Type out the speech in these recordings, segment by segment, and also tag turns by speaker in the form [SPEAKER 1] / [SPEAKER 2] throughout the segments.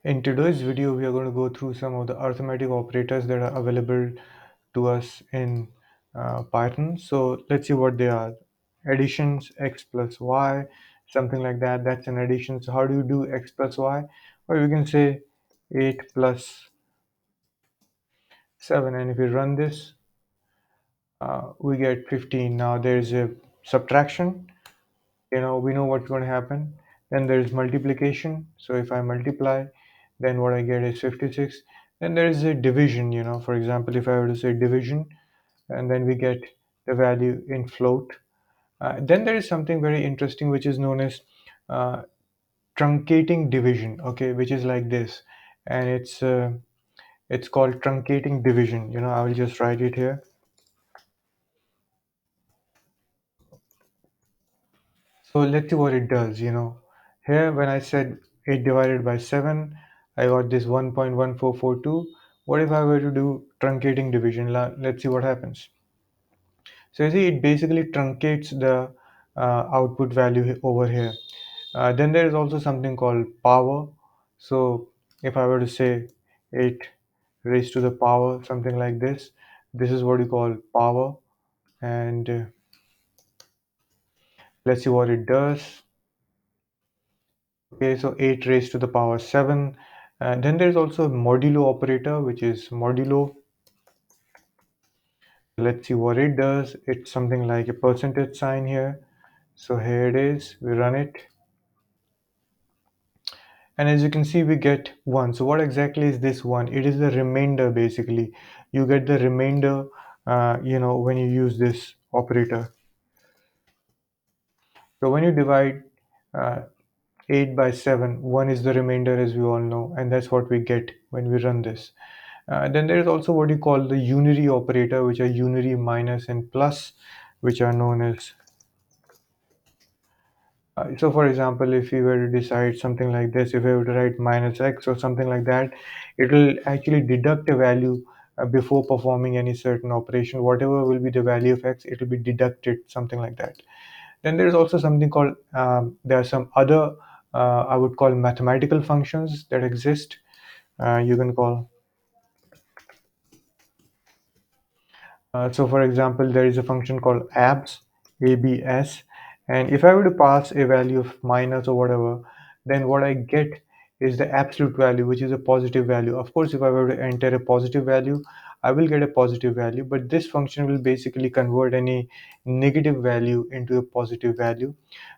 [SPEAKER 1] In today's video, we are going to go through some of the arithmetic operators that are available to us in Python. So let's see what they are. Additions, x plus y, something like that. That's an addition. So how do you do x plus y? Or you can say 8 plus 7. And if we run this, we get 15. Now there's a subtraction. We know what's going to happen. Then there's multiplication. So if I multiply, then what I get is 56. Then there is a division. For example, if I were to say division, and then we get the value in float. Then there is something very interesting which is known as uh, truncating division, okay, which is like this. And it's called truncating division. I will just write it here. So let's see what it does. Here when I said 8 divided by 7, I got this 1.1442. What if I were to do truncating division? Let's see what happens. So you see, it basically truncates the output value over here. Then there is also something called power. So if I were to say 8 raised to the power, something like this is what you call power. And let's see what it does. Okay, so 8 raised to the power 7. Then there's also a modulo operator, which is modulo. Let's see what it does. It's something like a percentage sign here. So here it is. We run it. And as you can see, we get 1. So what exactly is this 1? It is the remainder, basically. You get the remainder, when you use this operator. So when you divide uh, 8 by 7, 1 is the remainder, as we all know. And that's what we get when we run this. Then there is also what you call the unary operator, which are unary, minus, and plus, which are known as. So, for example, if we were to decide something like this, if I were to write minus x or something like that, it will actually deduct a value before performing any certain operation. Whatever will be the value of x, it will be deducted, something like that. Then there is also something called, there are some other, I would call mathematical functions that exist. You can call. So for example, there is a function called abs, and if I were to pass a value of minus or whatever, then what I get is the absolute value, which is a positive value. Of course, if I were to enter a positive value, I will get a positive value, but this function will basically convert any negative value into a positive value.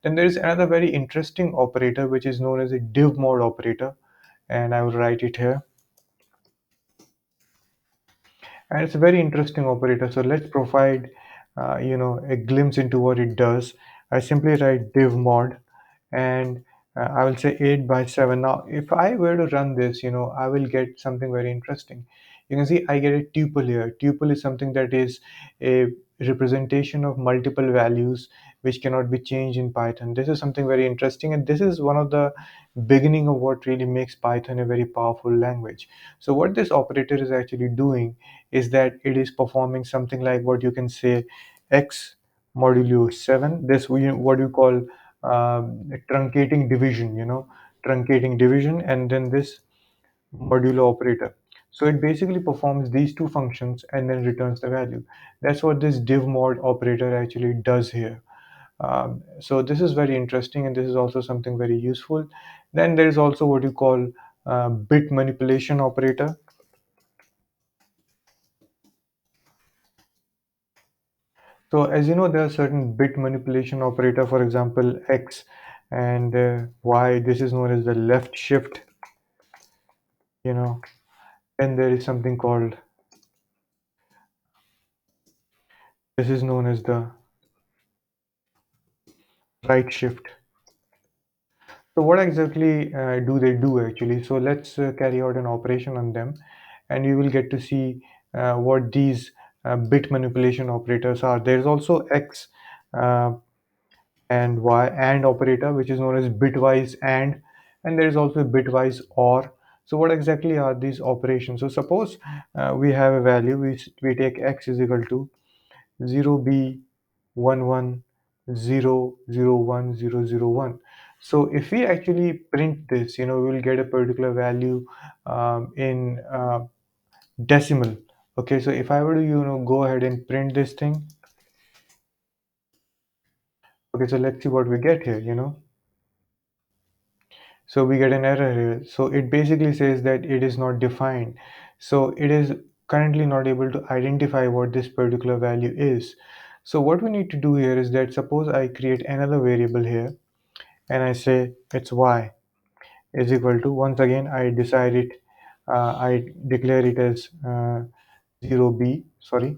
[SPEAKER 1] Then there is another very interesting operator, which is known as a divmod operator, and I will write it here. And it's a very interesting operator. So let's provide a glimpse into what it does. I simply write divmod, and I will say 8 by 7. Now if I were to run this, I will get something very interesting. You can see I get a tuple here. Tuple is something that is a representation of multiple values which cannot be changed in Python. This is something very interesting, and this is one of the beginning of what really makes Python a very powerful language. So what this operator is actually doing is that it is performing something like what you can say x modulo 7. This what you call truncating division, truncating division, and then this modulo operator. So it basically performs these two functions and then returns the value. That's what this divmod operator actually does here. So this is very interesting, and this is also something very useful. Then there is also what you call bit manipulation operator. So as you know, there are certain bit manipulation operator, for example, X and Y. This is known as the left shift, you know. Then there is something called, this is known as the right shift. So what exactly do they do actually? So let's carry out an operation on them, and you will get to see what these bit manipulation operators are. There's also X uh, and Y AND operator, which is known as bitwise and there is also a bitwise OR. So what exactly are these operations? So suppose we have a value, we take x is equal to 0b 1 1 0 0 1 0 0 1. So if we actually print this, we will get a particular value in decimal. Okay, so if I were to go ahead and print this thing. Okay, so let's see what we get here. So we get an error here. So it basically says that it is not defined. So it is currently not able to identify what this particular value is. So what we need to do here is that suppose I create another variable here and I say it's y is equal to, once again I decide it, I declare it as 0b, sorry,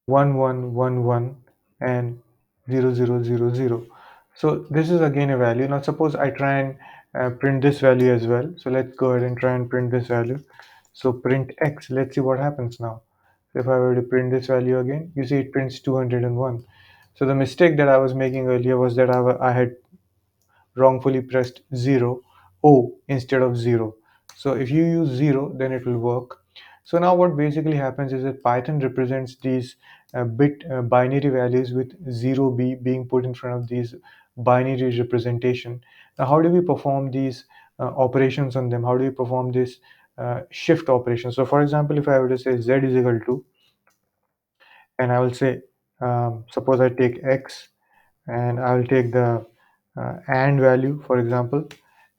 [SPEAKER 1] 1111 and 0000. So this is again a value. Now suppose I try and print this value as well. So let's go ahead and try and print this value. So print x, let's see what happens now. So if I were to print this value again, you see it prints 201. So the mistake that I was making earlier was that I had wrongfully pressed 0 O instead of 0. So if you use 0, then it will work. So now what basically happens is that Python represents these bit binary values with 0b being put in front of these binary representation. Now how do we perform these operations on them? How do we perform this shift operation? So for example, if I were to say z is equal to, and I will say, suppose I take x and I will take the AND value, for example,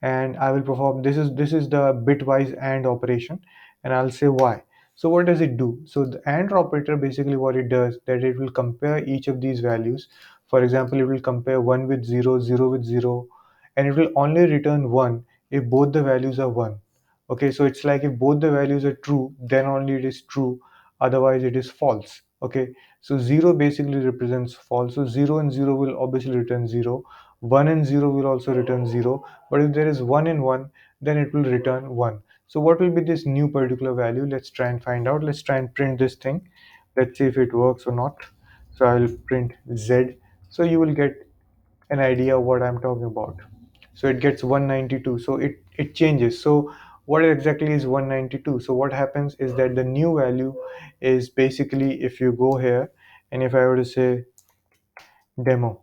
[SPEAKER 1] and I will perform, this is the bitwise AND operation, and I'll say y. So what does it do? So the AND operator, basically what it does, that it will compare each of these values. For example, it will compare 1 with 0, 0 with 0, and it will only return 1 if both the values are 1. Okay, so it's like if both the values are true, then only it is true, otherwise it is false. Okay, so 0 basically represents false. So 0 and 0 will obviously return 0. 1 and 0 will also return 0. But if there is 1 and 1, then it will return 1. So what will be this new particular value? Let's try and find out. Let's try and print this thing. Let's see if it works or not. So I will print Z. So you will get an idea of what I'm talking about. So it gets 192. So it changes. So what exactly is 192? So what happens is that the new value is basically, if you go here and if I were to say demo,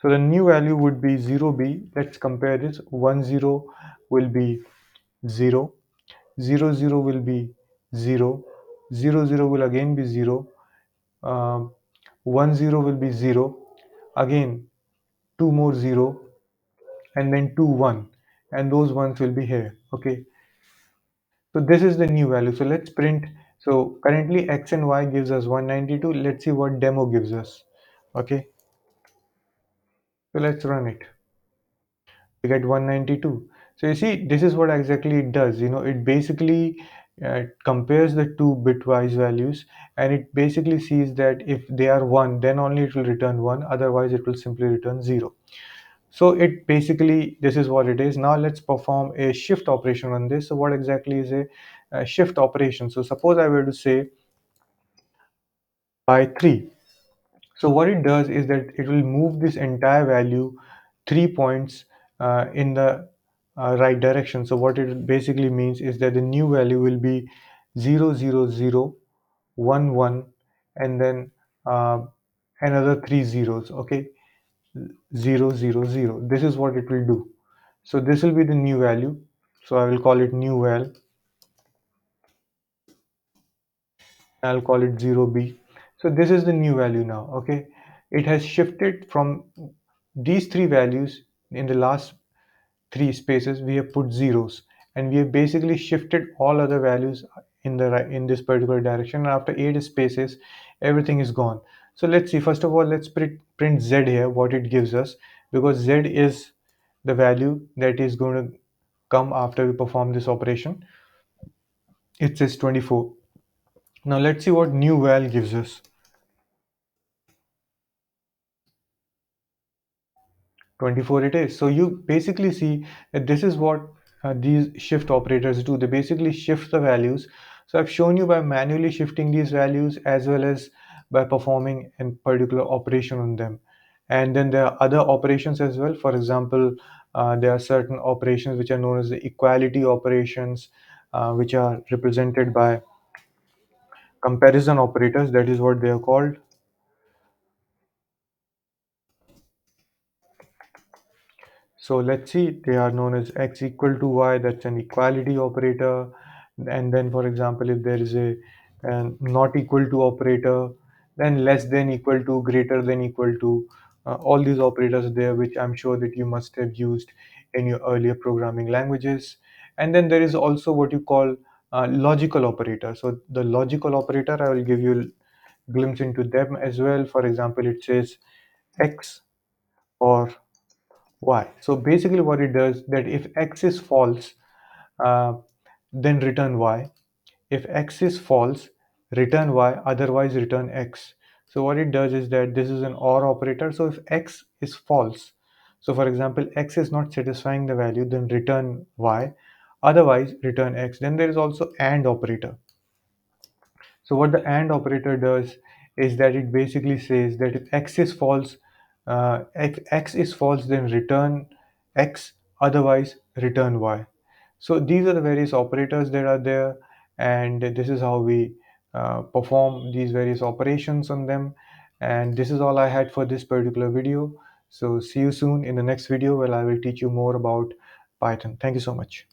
[SPEAKER 1] so the new value would be 0b. Let's compare this. 10 will be 0, 00 will be 0, 00 will again be 0, um, 10 will be 0, again two more 0, and then 2 1, and those ones will be here. Okay, so this is the new value. So let's print. So currently x and y gives us 192. Let's see what demo gives us. Okay, so let's run it. We get 192. So you see, this is what exactly it does. It basically compares the two bitwise values, and it basically sees that if they are 1, then only it will return 1, otherwise it will simply return 0. So it basically, this is what it is. Now let's perform a shift operation on this. So what exactly is a shift operation? So suppose I were to say by 3. So what it does is that it will move this entire value 3 points in the right direction. So what it basically means is that the new value will be 00011, and then another three zeros. Okay, 000. This is what it will do. So this will be the new value. So I will call it new val. I'll call it 0b. So this is the new value now. Okay, it has shifted from these three values. In the last three spaces we have put zeros, and we have basically shifted all other values in the in this particular direction, and after 8 spaces everything is gone. So let's see, first of all let's print z here, what it gives us, because z is the value that is going to come after we perform this operation. It says 24. Now let's see what new val gives us. 24 it is. So you basically see that this is what these shift operators do. They basically shift the values. So I've shown you by manually shifting these values as well as by performing a particular operation on them. And then there are other operations as well. For example, there are certain operations which are known as the equality operations, which are represented by comparison operators. That is what they are called. So let's see, they are known as x equal to y, that's an equality operator. And then, for example, if there is a not equal to operator, then less than equal to, greater than equal to, all these operators are there, which I'm sure that you must have used in your earlier programming languages. And then there is also what you call logical operator. So the logical operator, I will give you a glimpse into them as well. For example, it says x or y. So basically what it does, that if x is false, uh, then return y. If x is false, return y, otherwise return x. So what it does is that this is an OR operator. So if x is false, so for example, x is not satisfying the value, then return y, otherwise return x. Then there is also AND operator. So what the AND operator does is that it basically says that if x is false, x is false, then return x, otherwise return y. So these are the various operators that are there, and this is how we perform these various operations on them. And this is all I had for this particular video. So see you soon in the next video where I will teach you more about Python. Thank you so much.